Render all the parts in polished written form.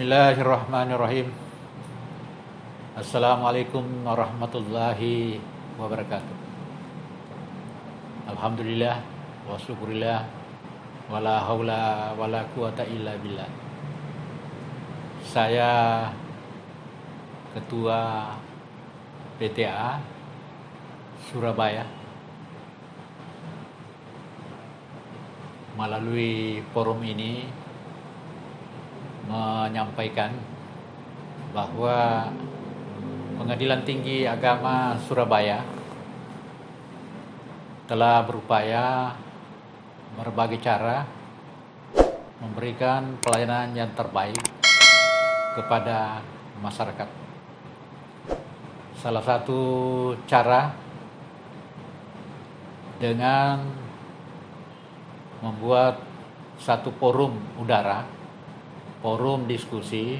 Bismillahirrahmanirrahim. Assalamualaikum warahmatullahi wabarakatuh. Alhamdulillah wa syukurillah wala haula wala quwata illa billah. Saya Ketua PTA Surabaya melalui forum ini menyampaikan bahwa Pengadilan Tinggi Agama Surabaya telah berupaya berbagai cara memberikan pelayanan yang terbaik kepada masyarakat. Salah satu cara dengan membuat satu forum udara, forum diskusi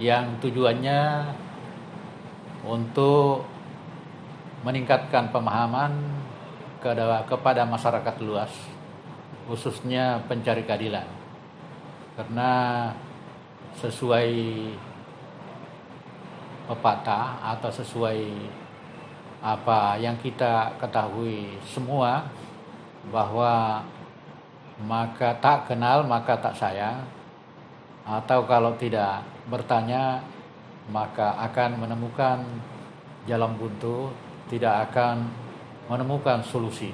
yang tujuannya untuk meningkatkan pemahaman kepada masyarakat luas, khususnya pencari keadilan. Karena sesuai pepatah atau sesuai apa yang kita ketahui semua, bahwa maka tak kenal maka tak sayang, atau kalau tidak bertanya maka akan menemukan jalan buntu, tidak akan menemukan solusi.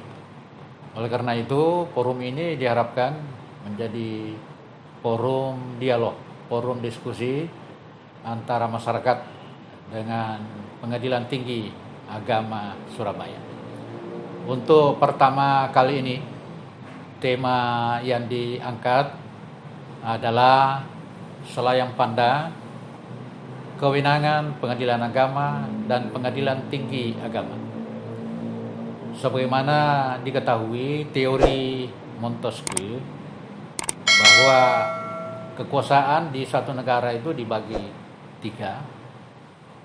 Oleh karena itu, forum ini diharapkan menjadi forum dialog, forum diskusi antara masyarakat dengan Pengadilan Tinggi Agama Surabaya. Untuk pertama kali ini, tema yang diangkat adalah selayang panda, kewenangan Pengadilan Agama dan Pengadilan Tinggi Agama. Sebagaimana diketahui teori Montesquieu bahwa kekuasaan di satu negara itu dibagi tiga: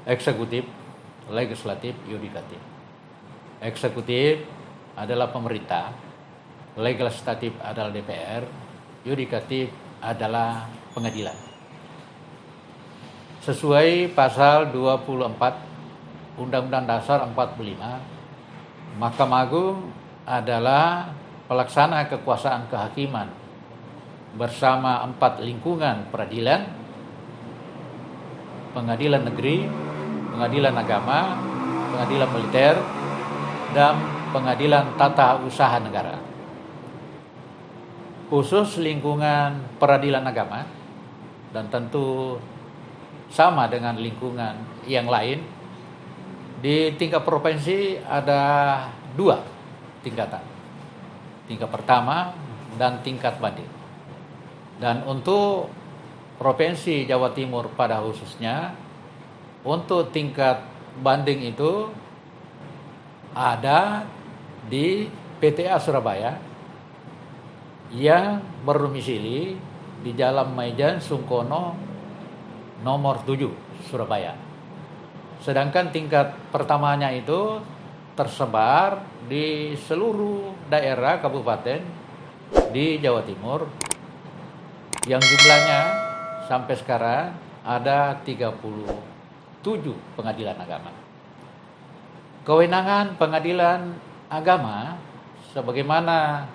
eksekutif, legislatif, yudikatif. Eksekutif adalah pemerintah, legislatif adalah DPR, yudikatif adalah pengadilan. Sesuai pasal 24 Undang-Undang Dasar 45, Mahkamah Agung adalah pelaksana kekuasaan kehakiman bersama 4 lingkungan peradilan: pengadilan negeri, pengadilan agama, pengadilan militer, dan pengadilan tata usaha negara. Khusus lingkungan peradilan agama, dan tentu sama dengan lingkungan yang lain, di tingkat provinsi ada 2 tingkatan. Tingkat pertama dan tingkat banding. Dan untuk Provinsi Jawa Timur pada khususnya, untuk tingkat banding itu ada di PTA Surabaya yang berdomisili di Jalan Maijan Sungkono nomor 7 Surabaya. Sedangkan tingkat pertamanya itu tersebar di seluruh daerah kabupaten di Jawa Timur, yang jumlahnya sampai sekarang ada 37 pengadilan agama. Kewenangan pengadilan agama sebagaimana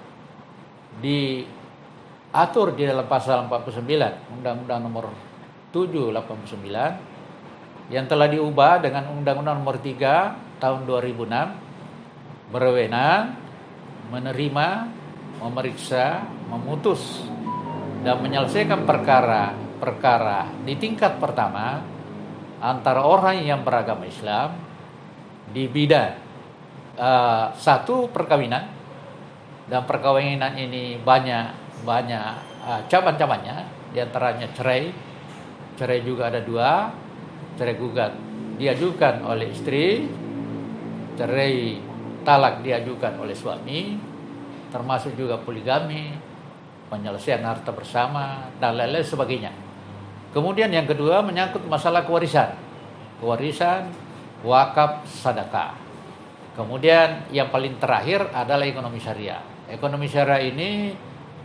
diatur di dalam pasal 49 Undang-Undang nomor 7/89 yang telah diubah dengan Undang-Undang nomor 3 tahun 2006, berwenang menerima, memeriksa, memutus dan menyelesaikan perkara di tingkat pertama antara orang yang beragama Islam di bidang satu, perkawinan, dan perkawinan ini banyak cabang-cabangnya, diantaranya cerai juga ada 2, cerai gugat diajukan oleh istri, cerai talak diajukan oleh suami, termasuk juga poligami, penyelesaian harta bersama, dan lain-lain sebagainya. Kemudian yang kedua menyangkut masalah kewarisan, wakaf, sedekah. Kemudian yang paling terakhir adalah ekonomi syariah. Ekonomi syariah ini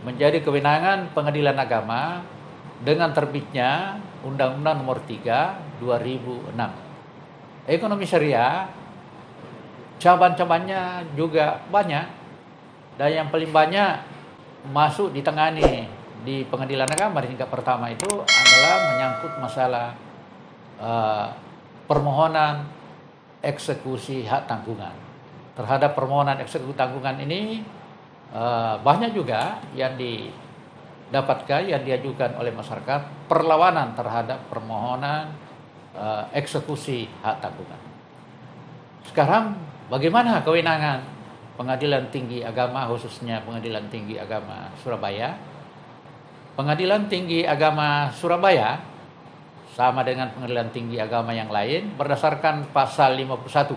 menjadi kewenangan pengadilan agama dengan terbitnya Undang-Undang Nomor 3 2006. Ekonomi syariah cabang-cabangnya juga banyak, dan yang paling banyak masuk ditangani di pengadilan agama di tingkat pertama itu adalah menyangkut masalah permohonan eksekusi hak tanggungan. Terhadap permohonan eksekusi tanggungan ini banyak juga yang didapatkan, yang diajukan oleh masyarakat perlawanan terhadap permohonan eksekusi hak tanggungan. Sekarang bagaimana kewenangan Pengadilan Tinggi Agama, khususnya Pengadilan Tinggi Agama Surabaya? Pengadilan Tinggi Agama Surabaya sama dengan Pengadilan Tinggi Agama yang lain berdasarkan pasal 51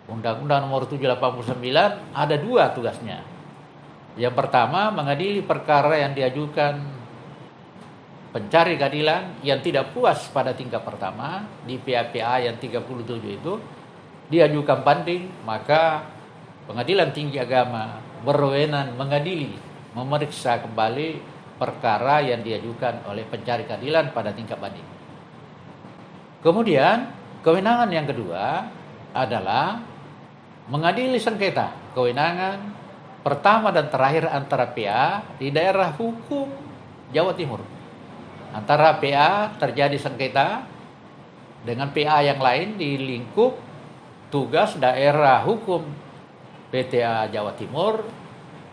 Undang-Undang Nomor 789 ada dua tugasnya. Yang pertama, mengadili perkara yang diajukan pencari keadilan yang tidak puas pada tingkat pertama di PA-PA yang 37 itu diajukan banding, maka Pengadilan Tinggi Agama berwenang mengadili, memeriksa kembali perkara yang diajukan oleh pencari keadilan pada tingkat banding. Kemudian kewenangan yang kedua adalah mengadili sengketa. Kewenangan pertama dan terakhir antara PA di daerah hukum Jawa Timur. Antara PA terjadi sengketa dengan PA yang lain di lingkup tugas daerah hukum PTA Jawa Timur,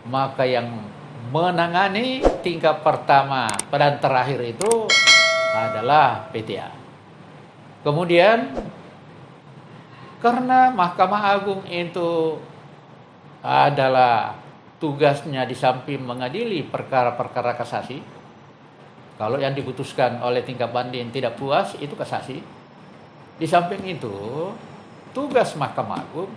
maka yang menangani tingkat pertama dan terakhir itu adalah PTA. Kemudian karena Mahkamah Agung itu adalah tugasnya di samping mengadili perkara-perkara kasasi, kalau yang diputuskan oleh tingkat banding tidak puas itu kasasi. Di samping itu tugas Mahkamah Agung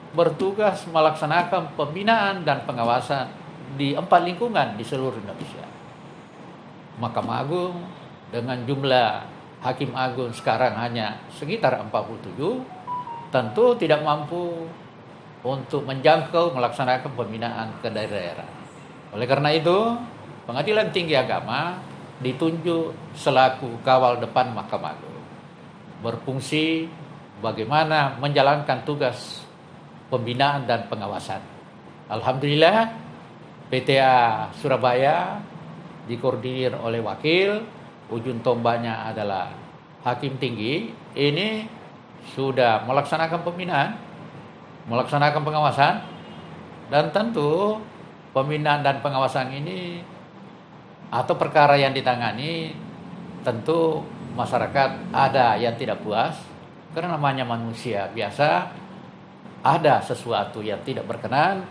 bertugas melaksanakan pembinaan dan pengawasan di 4 lingkungan di seluruh Indonesia. Mahkamah Agung dengan jumlah Hakim Agung sekarang hanya sekitar 47, tentu tidak mampu untuk menjangkau melaksanakan pembinaan ke daerah-daerah. Oleh karena itu, Pengadilan Tinggi Agama ditunjuk selaku kawal depan Mahkamah Agung, berfungsi bagaimana menjalankan tugas pembinaan dan pengawasan. Alhamdulillah, PTA Surabaya dikoordinir oleh wakil, ujung tombaknya adalah Hakim Tinggi. Ini sudah melaksanakan pembinaan, melaksanakan pengawasan, dan tentu pembinaan dan pengawasan ini atau perkara yang ditangani, tentu masyarakat ada yang tidak puas, karena namanya manusia biasa, ada sesuatu yang tidak berkenan.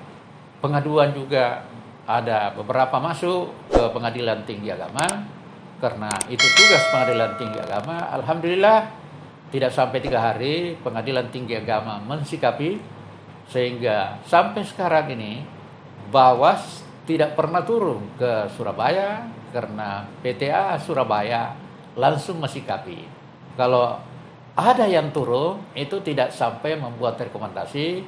Pengaduan juga ada beberapa masuk ke Pengadilan Tinggi Agama, karena itu tugas Pengadilan Tinggi Agama. Alhamdulillah tidak sampai 3 hari Pengadilan Tinggi Agama mensikapi, sehingga sampai sekarang ini Bawas tidak pernah turun ke Surabaya, karena PTA Surabaya langsung mensikapi. Kalau ada yang turun itu tidak sampai membuat rekomendasi,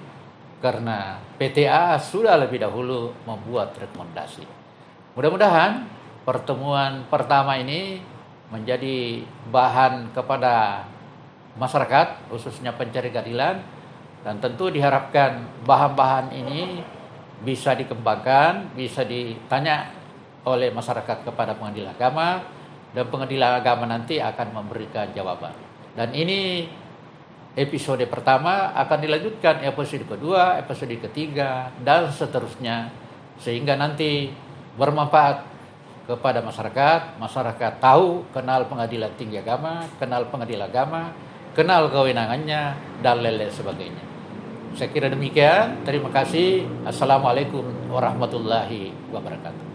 karena PTA sudah lebih dahulu membuat rekomendasi. Mudah-mudahan pertemuan pertama ini menjadi bahan kepada masyarakat, khususnya pencari keadilan, dan tentu diharapkan bahan-bahan ini bisa dikembangkan, bisa ditanya oleh masyarakat kepada Pengadilan Agama, dan Pengadilan Agama nanti akan memberikan jawaban. Dan ini episode pertama, akan dilanjutkan episode kedua, episode ketiga, dan seterusnya, sehingga nanti bermanfaat kepada masyarakat. Masyarakat tahu, kenal Pengadilan Tinggi Agama, kenal Pengadilan Agama, kenal kewenangannya, dan lain-lain sebagainya. Saya kira demikian. Terima kasih. Assalamualaikum warahmatullahi wabarakatuh.